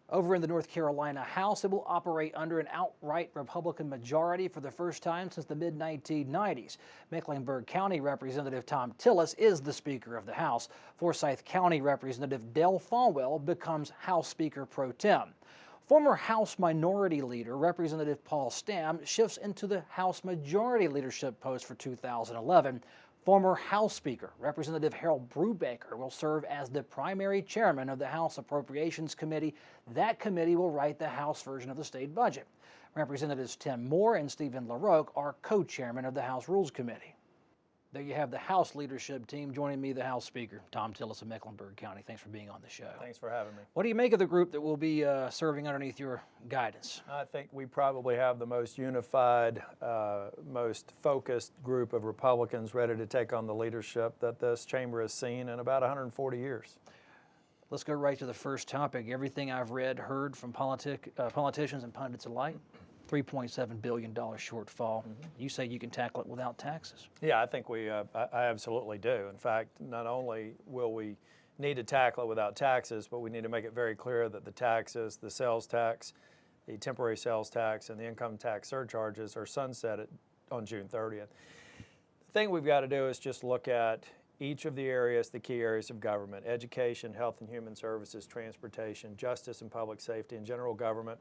Over in the North Carolina House, it will operate under an outright Republican majority for the first time since the mid-1990s. Mecklenburg County Representative Thom Tillis is the Speaker of the House. Forsyth County Representative Dale Falwell becomes House Speaker pro tem. Former House Minority Leader Representative Paul Stam shifts into the House Majority Leadership post for 2011. Former House Speaker Representative Harold Brubaker will serve as the primary chairman of the House Appropriations Committee. That committee will write the House version of the state budget. Representatives Tim Moore and Stephen LaRoque are co-chairmen of the House Rules Committee. There you have the House leadership team. Joining me, the House Speaker, Thom Tillis of Mecklenburg County. Thanks for being on the show. Thanks for having me. What do you make of the group that will be serving underneath your guidance? I think we probably have the most unified, most focused group of Republicans ready to take on the leadership that this chamber has seen in about 140 years. Let's go right to the first topic. Everything I've read, heard from politicians and pundits alike, $3.7 billion shortfall. You say you can tackle it without taxes. Yeah, I think I absolutely do. In fact, not only will we need to tackle it without taxes, but we need to make it very clear that the taxes, the sales tax, the temporary sales tax, and the income tax surcharges are sunsetted on June 30th. The thing we've got to do is just look at each of the areas, the key areas of government: education, health and human services, transportation, justice and public safety, and general government.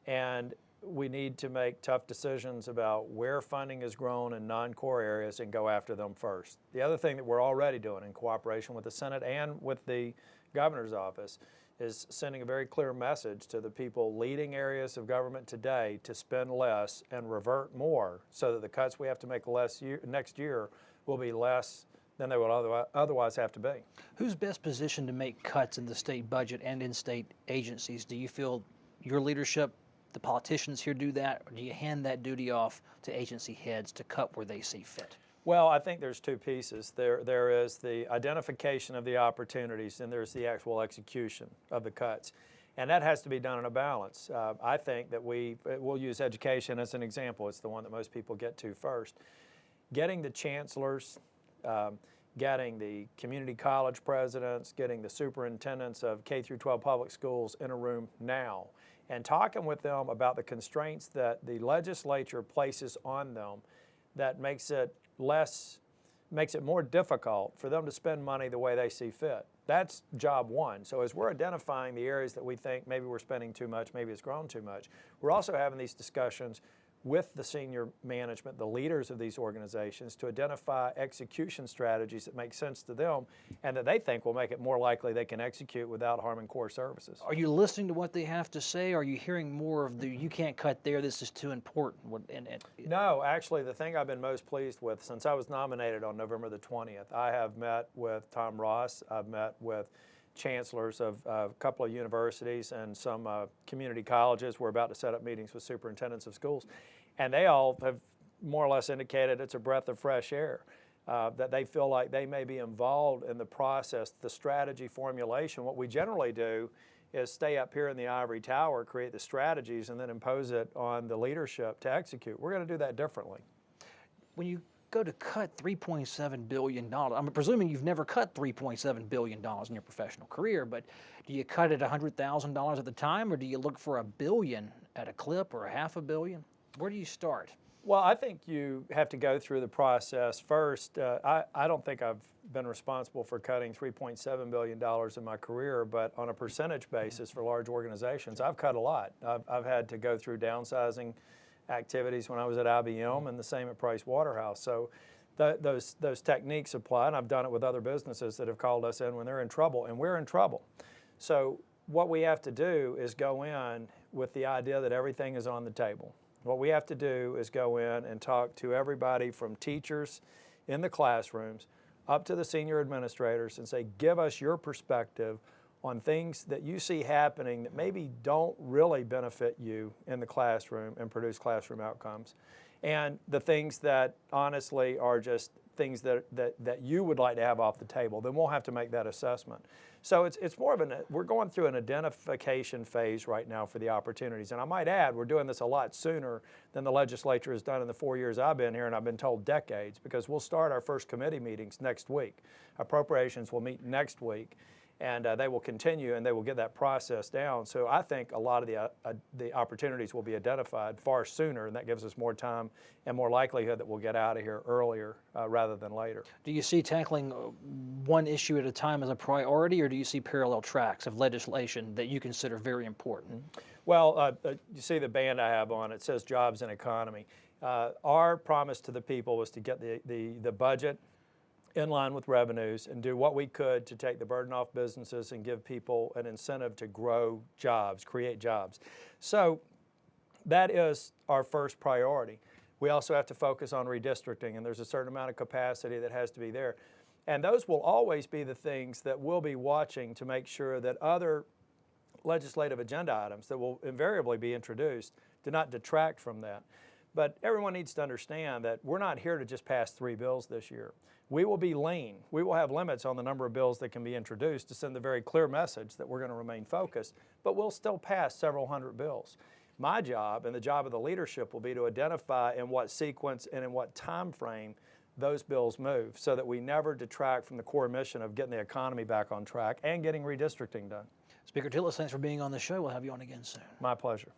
And we need to make tough decisions about where funding has grown in non-core areas and go after them first. The other thing that we're already doing in cooperation with the Senate and with the governor's office is sending a very clear message to the people leading areas of government today to spend less and revert more, so that the cuts we have to make next year will be less than they would otherwise have to be. Who's best positioned to make cuts in the state budget and in state agencies? Do you feel your leadership, the politicians here, do that, or do you hand that duty off to agency heads to cut where they see fit? Well, I think there's two pieces. There is the identification of the opportunities, and there's the actual execution of the cuts. And that has to be done in a balance. I think that we'll use education as an example. It's the one that most people get to first. Getting the chancellors, getting the community college presidents, getting the superintendents of K-12 public schools in a room now, and talking with them about the constraints that the legislature places on them that makes it more difficult for them to spend money the way they see fit. That's job one. So as we're identifying the areas that we think maybe we're spending too much, maybe it's grown too much, we're also having these discussions with the senior management, the leaders of these organizations, to identify execution strategies that make sense to them and that they think will make it more likely they can execute without harming core services. Are you listening to what they have to say? Or are you hearing more of the, you can't cut there, this is too important? No, actually, the thing I've been most pleased with since I was nominated on November the 20th, I have met with Tom Ross, I've met with chancellors of a couple of universities and some community colleges. We're about to set up meetings with superintendents of schools. And they all have more or less indicated it's a breath of fresh air, that they feel like they may be involved in the process, the strategy formulation. What we generally do is stay up here in the ivory tower, create the strategies, and then impose it on the leadership to execute. We're going to do that differently. When you go to cut $3.7 billion, I'm presuming you've never cut $3.7 billion in your professional career, but do you cut it $100,000 at a time, or do you look for $1 billion at a clip, or $500 million? Where do you start? Well, I think you have to go through the process first. I don't think I've been responsible for cutting $3.7 billion in my career, but on a percentage basis for large organizations, I've cut a lot. I've had to go through downsizing activities when I was at IBM, and the same at Price Waterhouse. So those techniques apply, and I've done it with other businesses that have called us in when they're in trouble, and we're in trouble. So what we have to do is go in with the idea that everything is on the table. What we have to do is go in and talk to everybody from teachers in the classrooms up to the senior administrators and say, give us your perspective on things that you see happening that maybe don't really benefit you in the classroom and produce classroom outcomes, and the things that honestly are just things that you would like to have off the table. Then we'll have to make that assessment. So it's more of we're going through an identification phase right now for the opportunities. And I might add, we're doing this a lot sooner than the legislature has done in the 4 years I've been here, and I've been told decades, because we'll start our first committee meetings next week. Appropriations will meet next week. And they will continue, and they will get that process down. So I think a lot of the opportunities will be identified far sooner, and that gives us more time and more likelihood that we'll get out of here earlier rather than later. Do you see tackling one issue at a time as a priority, or do you see parallel tracks of legislation that you consider very important? Well, you see the band I have on, it says jobs and economy. Our promise to the people was to get the budget in line with revenues and do what we could to take the burden off businesses and give people an incentive to grow jobs, create jobs. So that is our first priority. We also have to focus on redistricting, and there's a certain amount of capacity that has to be there. And those will always be the things that we'll be watching to make sure that other legislative agenda items that will invariably be introduced do not detract from that. But everyone needs to understand that we're not here to just pass 3 bills this year. We will be lean. We will have limits on the number of bills that can be introduced to send the very clear message that we're going to remain focused, but we'll still pass several hundred bills. My job and the job of the leadership will be to identify in what sequence and in what time frame those bills move so that we never detract from the core mission of getting the economy back on track and getting redistricting done. Speaker Tillis, thanks for being on the show. We'll have you on again soon. My pleasure.